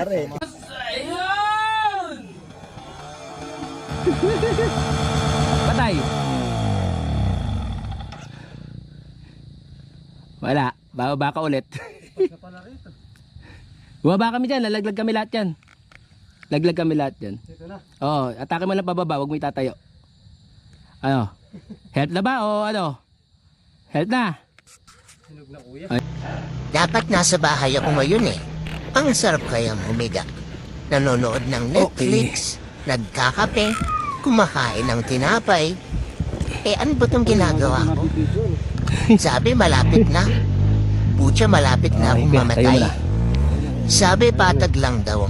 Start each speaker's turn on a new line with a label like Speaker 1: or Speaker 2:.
Speaker 1: nangyari.
Speaker 2: Patay. Wala. Bababa ka ulit. Bumaba kami dyan. Lalaglag kami lahat yan. Laglag kami lahat yan.
Speaker 1: Dito na.
Speaker 2: Oo. Atake mo lang pababa. Huwag mo itatayo. Ano? Help na ba o ano? Help na.
Speaker 1: Hinog na kuya.
Speaker 3: Dapat nasa bahay ako ngayon eh. Ang sarap kayang humiga. Nanonood ng Netflix, nagkakape, kumakain ng tinapay. Eh ano ba itong ginagawa ko? Sabi malapit na. Pucha malapit na akong
Speaker 2: Tayo mo
Speaker 3: mamatay.
Speaker 2: na.
Speaker 3: Sabi patag lang daw.